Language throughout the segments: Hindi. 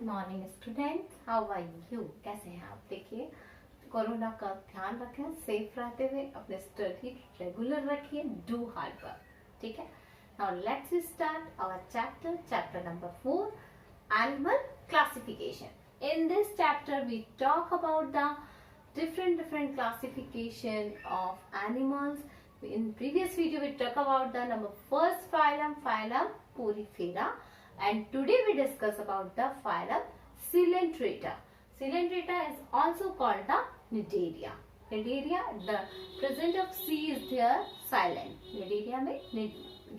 Morning students, how are you? कैसे हैं आप? देखिए, कोरोना का ध्यान रखें, सेफ रहते हुए अपने स्टडी रेगुलर रखिए, डू हार्ड वर्क. ठीक है. Now let's start our chapter number 4, animal classification. In this chapter we talk about the different classification of animals. In previous video we talk about the number first phylum Porifera, and today we discuss about the phylum Coelenterata. Coelenterata is also called the Cnidaria. Cnidaria, the present of C is there silent. Cnidaria में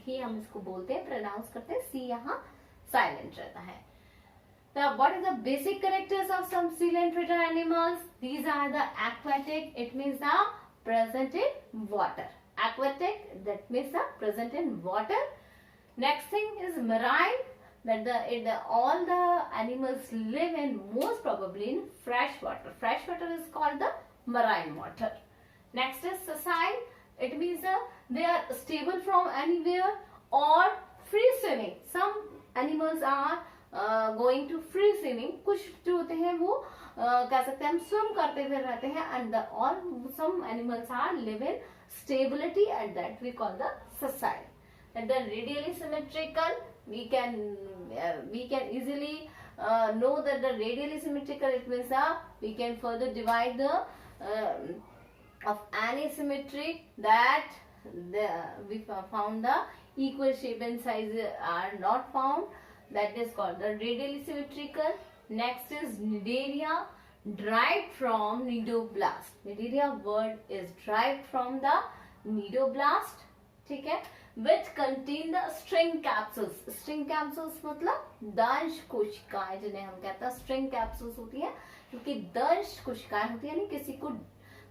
ही हम इसको बोलते हैं, प्रोनाउंस करते हैं, C यहाँ साइलेंट रहता है. What is the basic characters of some coelenterata animals? These are the aquatic. It means the present in water. Aquatic, that means the present in water. Next thing is marine. That all the animals live in most probably in fresh water. Fresh water is called the marine water. Next is sessile. It means they are stable from anywhere or free swimming. Some animals are going to free swimming. कुछ जो होते हैं वो कह सकते हैं हम स्विम करते हुए रहते हैं, एंड और some animals are live in stability, and that we call the sessile. And the radially symmetrical, we can easily know that the radially symmetrical, it means we can further divide the of any symmetry that we found the equal shape and size are not found. That is called the radially symmetrical. Next is Cnidaria, derived from nidoblast. Cnidaria word is derived from the nidoblast. ठीक है. Which contain the string capsules. String capsules मतलब दंश कोशिकाएं, जिन्हें हम कहते हैं string capsules होती है, क्योंकि दंश कोशिकाएं होती है, यानी किसी को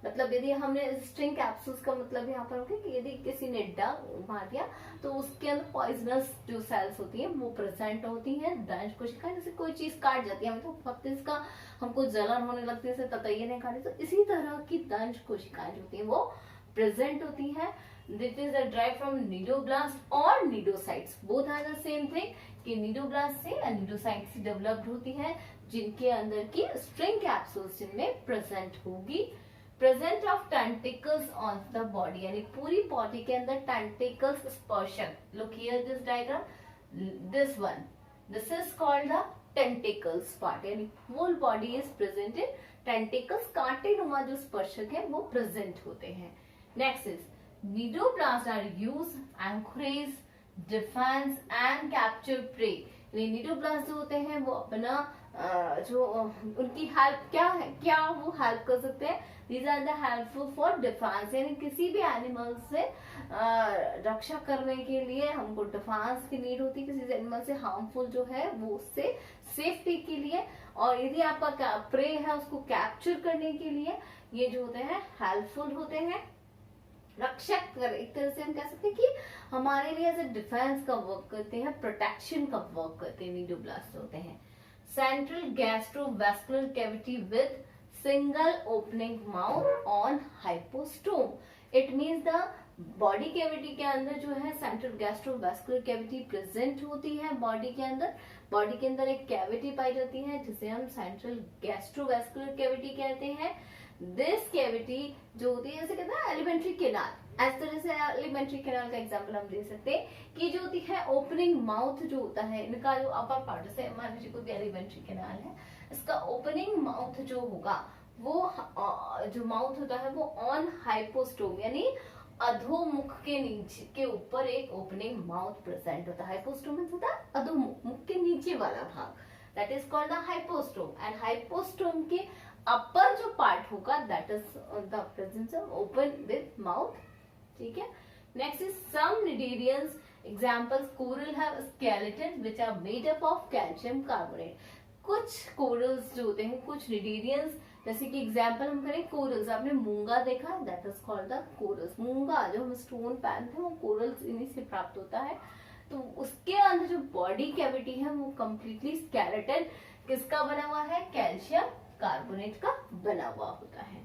मतलब यदि हमने स्ट्रिंग कैप्सूल्स का मतलब यहाँ पर होगा कि यदि किसी ने डंक मार दिया तो उसके अंदर पॉइजनस जो सेल्स होती हैं वो प्रेजेंट होती हैं. दंश कोशिकाएं, जैसे कोई चीज काट जाती है तो फक्त इसका हमको जलन होने लगती है, ततैये नहीं खाने, तो इसी तरह की दंश कोशिकाएं जो होती हैं वो प्रेजेंट होती है. This is derived from nidoblast और nidocytes. Both are the same thing कि निडोब्लास्ट से या निडोसाइट से डेवलप्ड होती है, जिनके अंदर की स्ट्रिंग कैप्सूल्स जिनमें प्रेजेंट होगी. Present of tentacles on the body, यानी पूरी बॉडी के अंदर टेंटिकल्स स्पर्शन. Look here this diagram, this one, this is called the tentacles part, यानी whole body is present in tentacles. कांटेनुमा जो स्पर्शक है वो प्रेजेंट होते हैं. Next is nidoblast are use anchorage, defence and capture prey. Nidoblast जो होते हैं वो अपना जो उनकी हेल्प क्या है, क्या वो हेल्प कर सकते हैं. These are the helpful for defence, यानी किसी भी एनिमल से रक्षा करने के लिए हमको डिफेंस की नीड होती है. किसी एनिमल से हार्मफुल जो है वो उससे सेफ्टी के लिए, और यदि आपका प्रे है उसको कैप्चर करने के लिए ये जो होते हैं हेल्पफुल होते हैं. रक्षक कर, एक तरह से हम कह सकते हैं कि हमारे लिए एज ए डिफेंस का वर्क करते हैं, प्रोटेक्शन का वर्क करते हैं. निडोब्लास्ट होते हैं. Central gastrovascular cavity with single opening mouth on hypostome. It means the body cavity के अंदर जो है सेंट्रल गैस्ट्रोवेस्कुलर कैविटी प्रेजेंट होती है. बॉडी के अंदर एक कैविटी पाई जाती है जिसे हम सेंट्रल गैस्ट्रोवेस्कुलर कैविटी कहते हैं. दिस कैविटी जो होती है, जैसे कहते हैं एलिमेंट्री कैनाल, इस तरह से एलिमेंट्री कैनाल का एग्जांपल हम दे सकते हैं कि जो होती है ओपनिंग माउथ जो होता है इनका, जो अपर पार्ट से मान लीजिए कोई भी एलिमेंट्री कैनाल है, इसका ओपनिंग माउथ जो होगा वो जो माउथ होता है वो ऑन हाइपोस्टोम, यानी अधोमुख के नीचे के ऊपर एक ओपनिंग माउथ प्रेजेंट होता है. हाइपोस्टोम होता है अधोमुख, मुख के नीचे वाला भाग, that is called the hypostome. And hypostome के अपर जो पार्ट होगा that is the presence of open with mouth. ठीक है. Next is some cnidarians examples. Coral have skeleton which are made up of calcium carbonate. कुछ कोरल्स जो होते हैं, कुछ निडेरियंस, जैसे कि एग्जांपल हम करें कोरल्स. आपने मूंगा देखा, that is called the corals. मूंगा जो हम स्टोन पहनते हैं वो कोरल्स इन्हीं से प्राप्त होता है. तो उसके अंदर जो बॉडी कैविटी है वो कंप्लीटली स्केलेटन किसका बना हुआ है, कैल्शियम कार्बोनेट का बना हुआ होता है.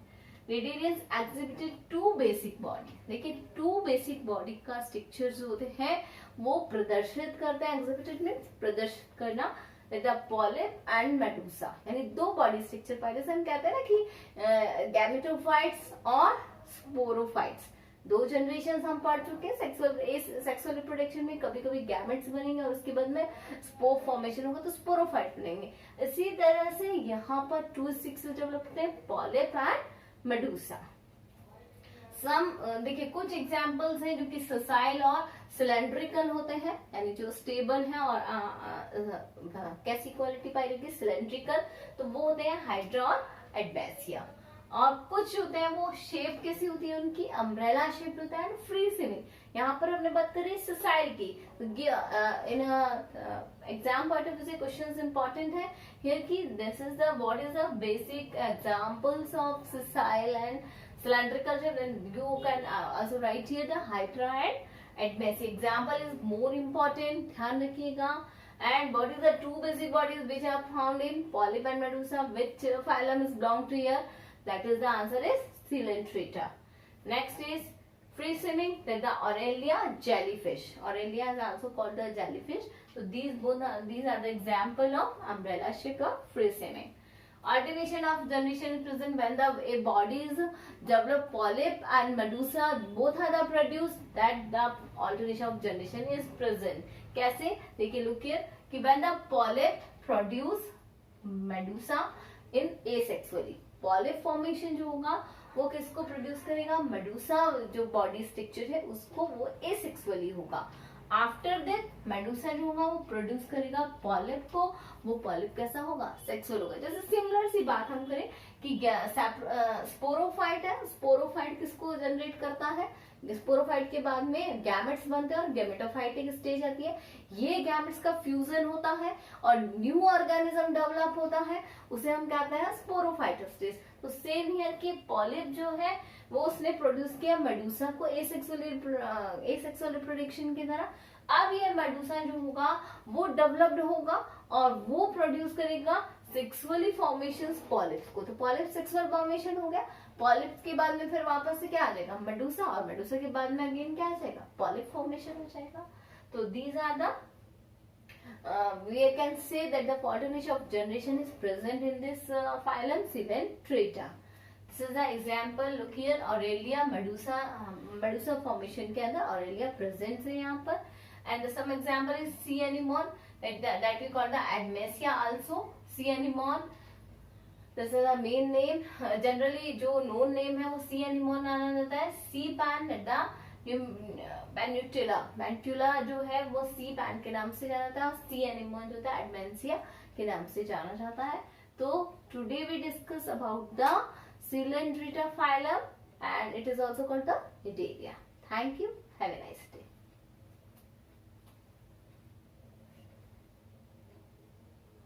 Radiance exhibited two basic body. देखिए टू बेसिक बॉडी का स्ट्रक्चर जो होते हैं वो प्रदर्शित करते हैं. एक्सिबिटेड मीन्स प्रदर्शित करना. With the polyp and Medusa, यानी दो बॉडी स्ट्रक्चर पाए। जैसे हम कहते हैं ना कि गैमेटोफाइट्स और स्पोरोफाइट्स, दो जनरेशन हम पढ़ चुके हैं। सेक्सुअल रिप्रोडक्शन में कभी कभी गैमेट्स बनेंगे और उसके बाद में स्पोर फॉर्मेशन होगा तो स्पोरोफाइट बनेंगे। इसी तरह से यहाँ पर टू सेक्सेस डेवलप होते हैं, पॉलिप एंड मेडूसा। देखिए कुछ एग्जांपल्स हैं जो कि ससाइल और सिलेंड्रिकल होते हैं, यानी जो स्टेबल है और कैसी क्वालिटी पाई जाती है, सिलेंड्रिकल, तो वो होते हैं हाइड्रा और एडवेसिया। और कुछ होते हैं वो शेप कैसी होती है उनकी, अम्ब्रेला शेप होता है, फ्री स्विमिंग। यहाँ पर हमने बात करी ससाइल की, in exam point of view से क्वेश्चंस इंपॉर्टेंट है हियर की this is the what is the basic examples of ससाइल and cylindrical shape, then you can also write here the hydra and advesia. Example is more important, ध्यान रखिएगा। And what is the two basic bodies which are found in polyp and medusa? Which phylum is belong to here? That is the answer is Coelenterata. Next is free swimming, then the Aurelia jellyfish. Aurelia is also called the jellyfish. So these are the example of umbrella shape of free swimming. Alternation of generation is present when a body is developed, polyp and medusa both are the produced, that the alternation of generation is present. कैसे देखिए, look here कि when the polyp produce medusa in asexually, polyp formation जो होगा वो किसको प्रोड्यूस करेगा, मेडूसा जो बॉडी स्ट्रक्चर है उसको, वो एसेक्सुअली होगा। आफ्टर दैट मेडूसा जो होगा वो प्रोड्यूस करेगा पॉलिप को, वो पॉलिप कैसा होगा, सेक्सुअल होगा। जैसे सिमिलर सी बात हम करें कि स्पोरोफाइट है, स्पोरोफाइट किसको जनरेट करता है, स्पोरोफाइट के बाद में गैमेट्स बनते हैं और गैमेटोफाइटिक स्टेज आती है। ये गैमेट्स का फ्यूजन होता है और न्यू ऑर्गेनिज्म डेवलप होता है, उसे हम कहते हैं स्पोरोफाइट स्टेज। तो सेम हियर की पॉलिप जो है वो उसने प्रोड्यूस किया मेडूसा को एसेक्सुअल रिप्रोडक्शन की तरह। अब ये मेडूसा जो होगा वो डेवलप्ड होगा और वो प्रोड्यूस करेगा सेक्सुअली फॉर्मेशन पॉलिप्स को। तो पॉलिप सेक्सुअल फॉर्मेशन हो गया, पॉलिप्स के बाद में फिर वापस से क्या आ जाएगा, मेडूसा, और मेडूसा के बाद में अगेन क्या आ जाएगा, पॉलिप फॉर्मेशन हो जाएगा। तो these are the we can say that the alternation of generation is present in this phylum Coelenterata. This is the example, look here, Aurelia medusa formation के अंदर Aurelia present है यहाँ पर, and some example is sea anemone, that we call the admesia also, sea anemone. This is the main name, generally जो known name है वो sea anemone माना जाता है। sea pan Mantula जो है वो सी पैन के नाम से जाना जाता है, सी एनिमोन जो था एडमेंसिया के नाम से जाना जाता है। तो today we discuss about the Coelenterata phylum and it is also called the Idalia. Thank you. Have a nice day.